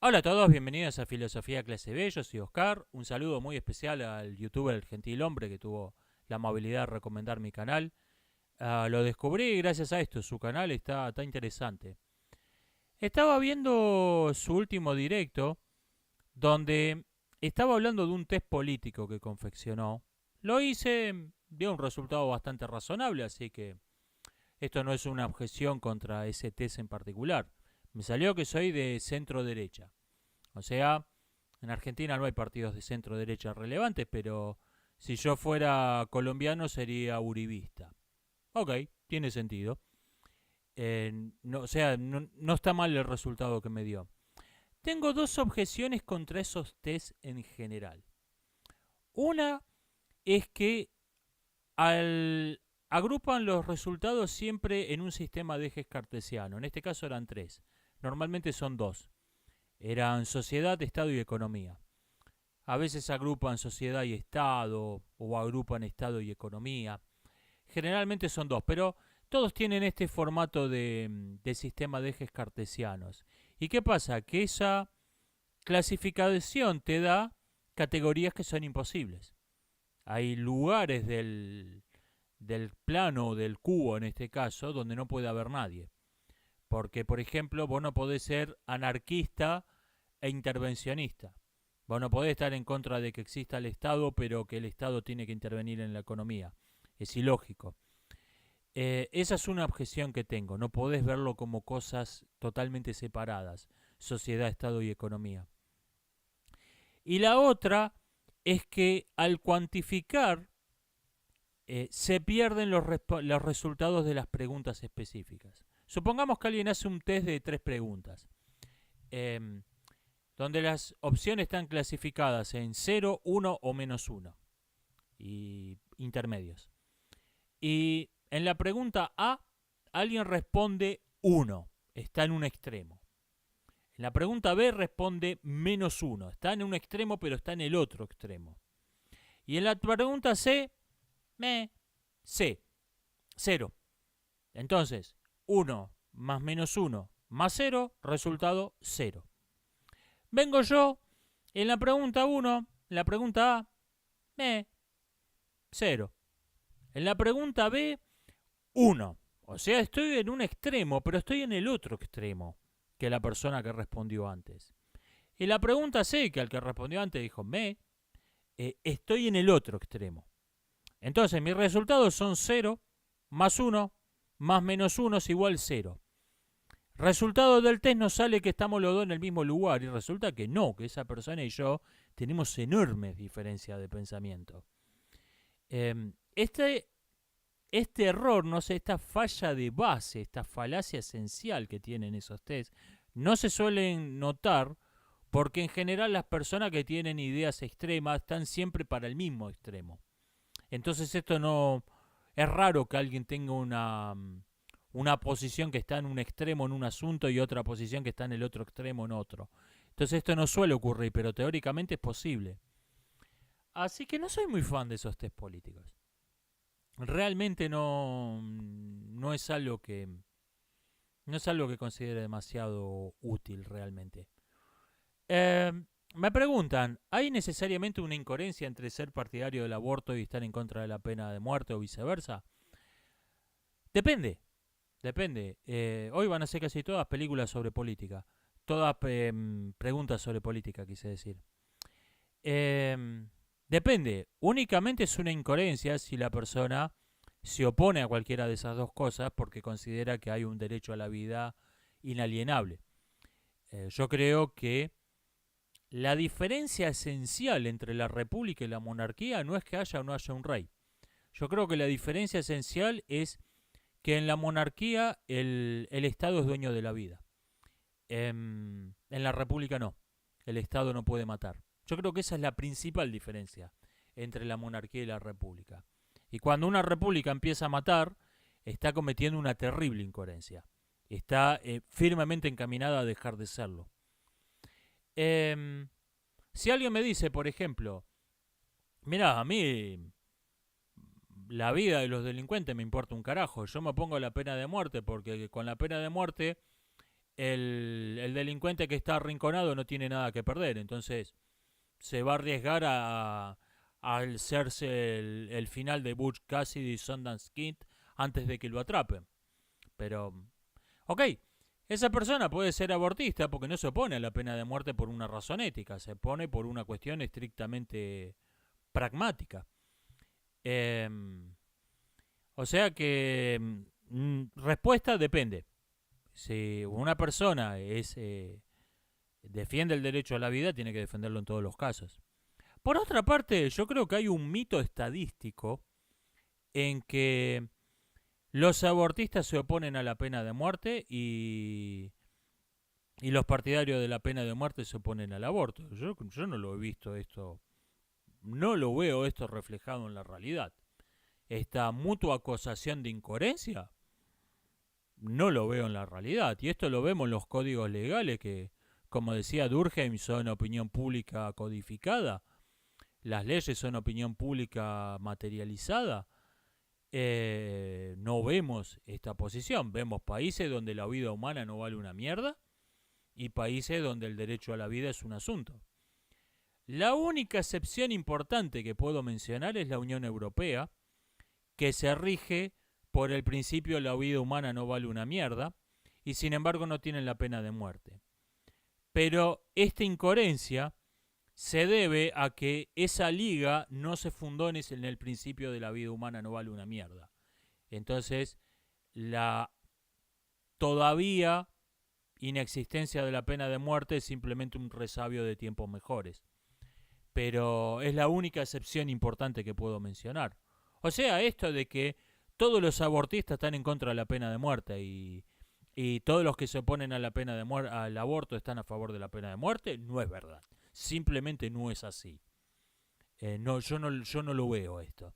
Hola a todos, bienvenidos a Filosofía Clase B, yo soy Oscar. Un saludo muy especial al youtuber El Gentil Hombre que tuvo la amabilidad de recomendar mi canal. Lo descubrí gracias a esto, su canal está interesante. Estaba viendo su último directo donde estaba hablando de un test político que confeccionó. Lo hice, dio un resultado bastante razonable, así que esto no es una objeción contra ese test en particular. Me salió que soy de centro derecha. O sea, en Argentina no hay partidos de centro derecha relevantes, pero si yo fuera colombiano sería uribista. Ok, tiene sentido. No está mal el resultado que me dio. Tengo dos objeciones contra esos test en general. Una es que agrupan los resultados siempre en un sistema de ejes cartesiano. En este caso eran tres. Normalmente son dos. Eran sociedad, estado y economía. A veces agrupan sociedad y Estado o agrupan Estado y economía. Generalmente son dos, pero todos tienen este formato de sistema de ejes cartesianos. ¿Y qué pasa? Que esa clasificación te da categorías que son imposibles. Hay lugares del plano o del cubo, en este caso, donde no puede haber nadie. Porque, por ejemplo, vos no podés ser anarquista e intervencionista. Vos no podés estar en contra de que exista el Estado, pero que el Estado tiene que intervenir en la economía. Es ilógico. Esa es una objeción que tengo. No podés verlo como cosas totalmente separadas. Sociedad, Estado y economía. Y la otra es que al cuantificar se pierden los resultados de las preguntas específicas. Supongamos que alguien hace un test de tres preguntas. Em, donde las opciones están clasificadas en cero, uno o -1 y intermedios. Y en la pregunta A, alguien responde 1, está en un extremo. En la pregunta B responde -1, está en un extremo pero está en el otro extremo. Y en la pregunta C, C, 0. Entonces, 1 más -1 más 0, resultado 0. Vengo yo en la pregunta 1, en la pregunta A, 0. En la pregunta B, 1. O sea, estoy en un extremo, pero estoy en el otro extremo que la persona que respondió antes. En la pregunta C, que al que respondió antes dijo estoy en el otro extremo. Entonces, mis resultados son 0, más 1, más -1 es igual 0. Resultado del test nos sale que estamos los dos en el mismo lugar y resulta que no, que esa persona y yo tenemos enormes diferencias de pensamiento. Este, este error, no sé, esta falla de base, esta falacia esencial que tienen esos test, no se suelen notar porque en general las personas que tienen ideas extremas están siempre para el mismo extremo. Entonces esto no... Es raro que alguien tenga una posición que está en un extremo en un asunto y otra posición que está en el otro extremo en otro. Entonces esto no suele ocurrir, pero teóricamente es posible. Así que no soy muy fan de esos test políticos. Realmente no es algo que no es algo que considere demasiado útil realmente. Eh, Me preguntan, ¿hay necesariamente una incoherencia entre ser partidario del aborto y estar en contra de la pena de muerte o viceversa? Depende, depende. Hoy van a ser casi todas películas sobre política. Todas preguntas sobre política, quise decir. Eh, Depende. Únicamente es una incoherencia si la persona se opone a cualquiera de esas dos cosas porque considera que hay un derecho a la vida inalienable. Yo creo que la diferencia esencial entre la república y la monarquía no es que haya o no haya un rey. Yo creo que la diferencia esencial es que en la monarquía el Estado es dueño de la vida. En la república no. El Estado no puede matar. Yo creo que esa es la principal diferencia entre la monarquía y la república. Y cuando una república empieza a matar, está cometiendo una terrible incoherencia. Está firmemente encaminada a dejar de serlo. Si alguien me dice, por ejemplo, mira, a mí la vida de los delincuentes me importa un carajo, yo me pongo la pena de muerte porque con la pena de muerte el delincuente que está arrinconado no tiene nada que perder, entonces se va a arriesgar a hacerse el final de Butch Cassidy y Sundance Kid antes de que lo atrapen. Pero, ok, esa persona puede ser abortista porque no se opone a la pena de muerte por una razón ética, se opone por una cuestión estrictamente pragmática. Eh, o sea que respuesta depende. Si una persona defiende el derecho a la vida, tiene que defenderlo en todos los casos. Por otra parte, yo creo que hay un mito estadístico en que los abortistas se oponen a la pena de muerte y los partidarios de la pena de muerte se oponen al aborto. Yo no lo he visto esto, no lo veo esto reflejado en la realidad. Esta mutua acusación de incoherencia no lo veo en la realidad. Y esto lo vemos en los códigos legales que, como decía Durkheim, son opinión pública codificada. Las leyes son opinión pública materializada. No vemos esta posición. Vemos países donde la vida humana no vale una mierda y países donde el derecho a la vida es un asunto. La única excepción importante que puedo mencionar es la Unión Europea, que se rige por el principio la vida humana no vale una mierda y sin embargo no tienen la pena de muerte. Pero esta incoherencia se debe a que esa liga no se fundó en el principio de la vida humana no vale una mierda. Entonces, la todavía inexistencia de la pena de muerte es simplemente un resabio de tiempos mejores. Pero es la única excepción importante que puedo mencionar. O sea, esto de que todos los abortistas están en contra de la pena de muerte y todos los que se oponen a la pena de al aborto están a favor de la pena de muerte, no es verdad. Simplemente no es así. Yo no lo veo esto.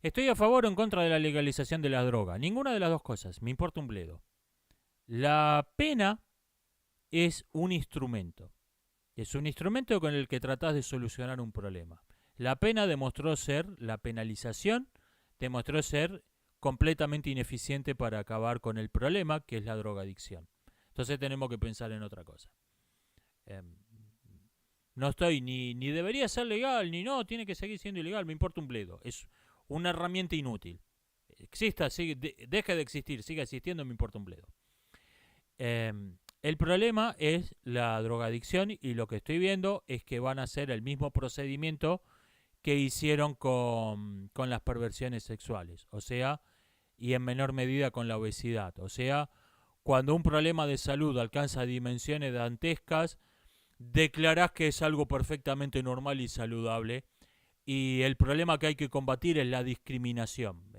Estoy a favor o en contra de la legalización de la droga. Ninguna de las dos cosas. Me importa un bledo. La pena es un instrumento. Es un instrumento con el que tratás de solucionar un problema. La pena demostró ser, la penalización demostró ser completamente ineficiente para acabar con el problema, que es la drogadicción. Entonces tenemos que pensar en otra cosa. No estoy ni debería ser legal, ni no, tiene que seguir siendo ilegal, me importa un bledo. Es una herramienta inútil. Exista, deje de existir, siga existiendo, me importa un bledo. El problema es la drogadicción y lo que estoy viendo es que van a hacer el mismo procedimiento que hicieron con las perversiones sexuales, o sea, y en menor medida con la obesidad. O sea, cuando un problema de salud alcanza dimensiones dantescas, declarás que es algo perfectamente normal y saludable, y el problema que hay que combatir es la discriminación.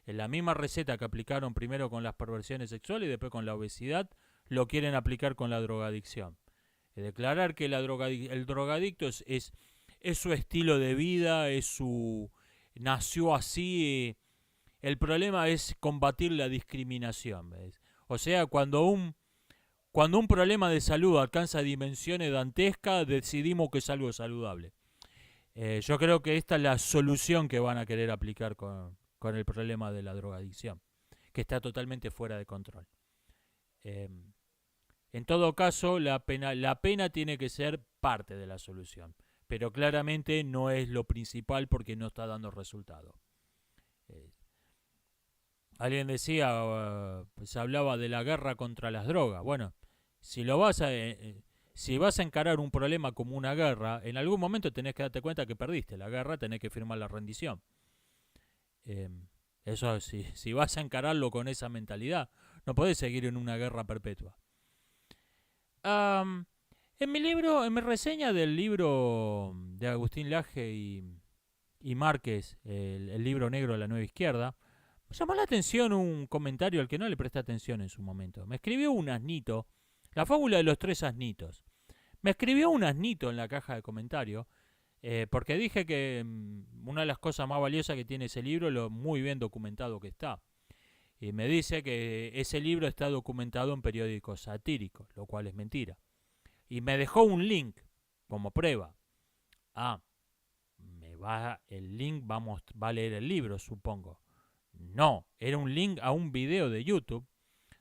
En la misma receta que aplicaron primero con las perversiones sexuales y después con la obesidad, lo quieren aplicar con la drogadicción. Declarar que el drogadicto es su estilo de vida, nació así. El problema es combatir la discriminación. ¿Ves? O sea, cuando un problema de salud alcanza dimensiones dantescas, decidimos que es algo saludable. Yo creo que esta es la solución que van a querer aplicar con el problema de la drogadicción, que está totalmente fuera de control. En todo caso, la pena tiene que ser parte de la solución, pero claramente no es lo principal porque no está dando resultado. Alguien decía, pues hablaba de la guerra contra las drogas. Bueno, si vas a encarar un problema como una guerra, en algún momento tenés que darte cuenta que perdiste la guerra, tenés que firmar la rendición. Eso, si vas a encararlo con esa mentalidad, no podés seguir en una guerra perpetua. En mi reseña del libro de Agustín Laje y Márquez, el libro negro de la nueva izquierda, me llamó la atención un comentario al que no le presté atención en su momento. Me escribió un asnito, la fábula de los tres asnitos. Me escribió un asnito en la caja de comentarios, porque dije que una de las cosas más valiosas que tiene ese libro es lo muy bien documentado que está. Y me dice que ese libro está documentado en periódicos satíricos, lo cual es mentira. Y me dejó un link como prueba. El link va a leer el libro, supongo. No, era un link a un video de YouTube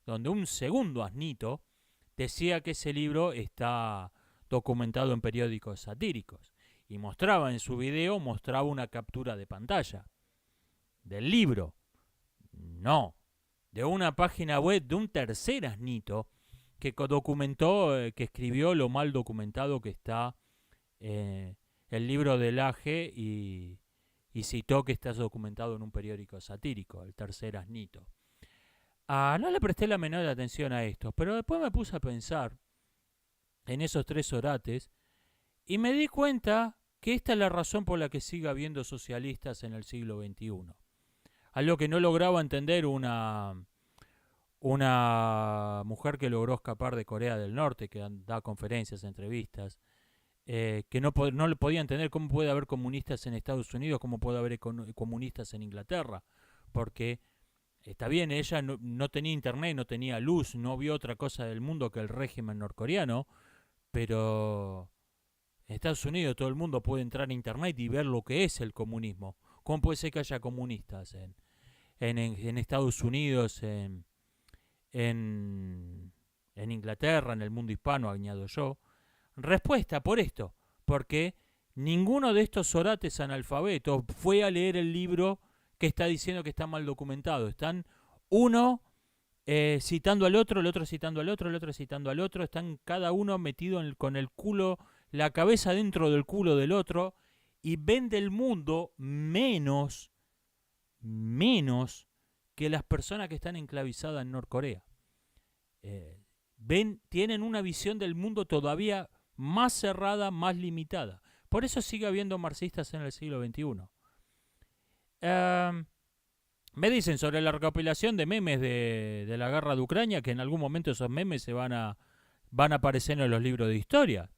donde un segundo asnito decía que ese libro está documentado en periódicos satíricos. Y mostraba en su video, mostraba una captura de pantalla del libro. No, de una página web de un tercer asnito que documentó, que escribió lo mal documentado que está el libro del Aje y citó que está documentado en un periódico satírico, el tercer asnito. No le presté la menor atención a esto, pero después me puse a pensar en esos tres orates y me di cuenta que esta es la razón por la que sigue habiendo socialistas en el siglo XXI. Algo que no lograba entender una mujer que logró escapar de Corea del Norte, que da conferencias, entrevistas, que no le podía entender cómo puede haber comunistas en Estados Unidos, cómo puede haber comunistas en Inglaterra, porque está bien, ella no tenía internet, no tenía luz, no vio otra cosa del mundo que el régimen norcoreano, pero en Estados Unidos todo el mundo puede entrar a internet y ver lo que es el comunismo. ¿Cómo puede ser que haya comunistas en Estados Unidos, en Inglaterra, en el mundo hispano, añado yo? Respuesta por esto, porque ninguno de estos orates analfabetos fue a leer el libro que está diciendo que está mal documentado. Están uno citando al otro, el otro citando al otro, el otro citando al otro. Están cada uno metido con el culo, la cabeza dentro del culo del otro y ven del mundo menos que las personas que están enclavizadas en Norcorea. Tienen una visión del mundo todavía más cerrada, más limitada. Por eso sigue habiendo marxistas en el siglo XXI. Me dicen sobre la recopilación de memes de la guerra de Ucrania que en algún momento esos memes se van a aparecer en los libros de historia.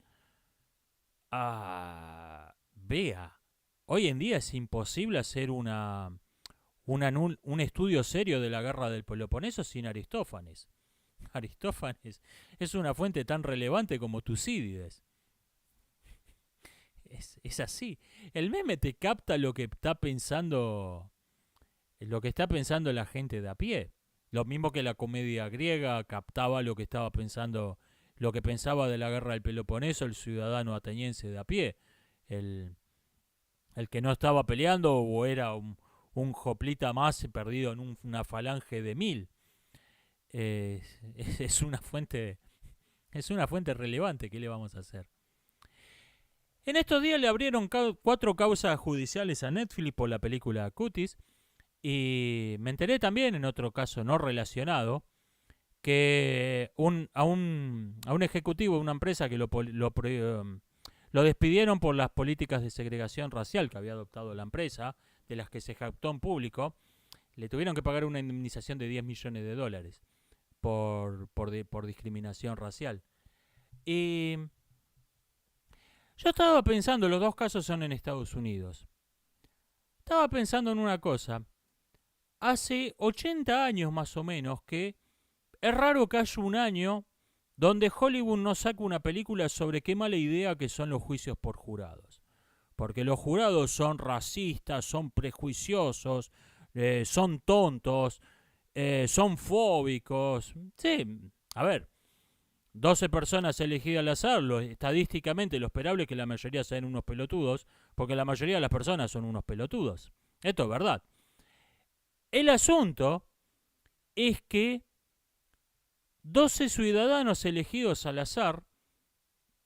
Vea, hoy en día es imposible hacer un estudio serio de la guerra del Peloponeso sin Aristófanes. Aristófanes es una fuente tan relevante como Tucídides. Es así. El meme te capta lo que está pensando la gente de a pie. Lo mismo que la comedia griega captaba lo que estaba pensando, lo que pensaba de la guerra del Peloponeso el ciudadano ateniense de a pie. El que no estaba peleando o era un joplita más perdido en una falange de 1000. Es una fuente relevante. ¿Qué le vamos a hacer? En estos días le abrieron 4 causas judiciales a Netflix por la película Cuties. Y me enteré también, en otro caso no relacionado, que a un ejecutivo de una empresa que lo despidieron por las políticas de segregación racial que había adoptado la empresa, de las que se jactó en público, le tuvieron que pagar una indemnización de $10 millones por discriminación racial. Y yo estaba pensando, los dos casos son en Estados Unidos. Estaba pensando en una cosa. Hace 80 años más o menos que es raro que haya un año donde Hollywood no saca una película sobre qué mala idea que son los juicios por jurados. Porque los jurados son racistas, son prejuiciosos, son tontos, son fóbicos. Sí, a ver, 12 personas elegidas al azar, estadísticamente lo esperable es que la mayoría sean unos pelotudos, porque la mayoría de las personas son unos pelotudos. Esto es verdad. El asunto es que 12 ciudadanos elegidos al azar,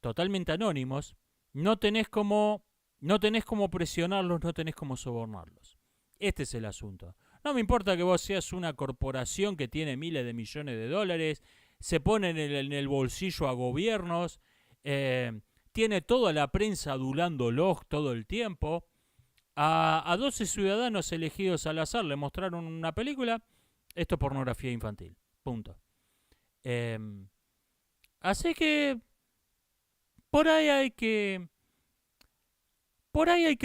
totalmente anónimos, no tenés cómo presionarlos, no tenés cómo sobornarlos. Este es el asunto. No me importa que vos seas una corporación que tiene miles de millones de dólares, se pone en el bolsillo a gobiernos, tiene toda la prensa adulándolos todo el tiempo. A 12 ciudadanos elegidos al azar le mostraron una película. Esto es pornografía infantil. Punto. Así que por ahí hay que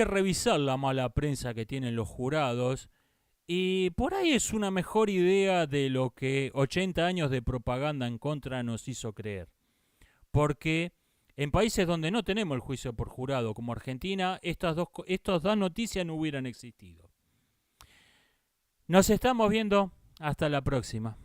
revisar la mala prensa que tienen los jurados. Y por ahí es una mejor idea de lo que 80 años de propaganda en contra nos hizo creer. Porque en países donde no tenemos el juicio por jurado, como Argentina, estas dos noticias no hubieran existido. Nos estamos viendo. Hasta la próxima.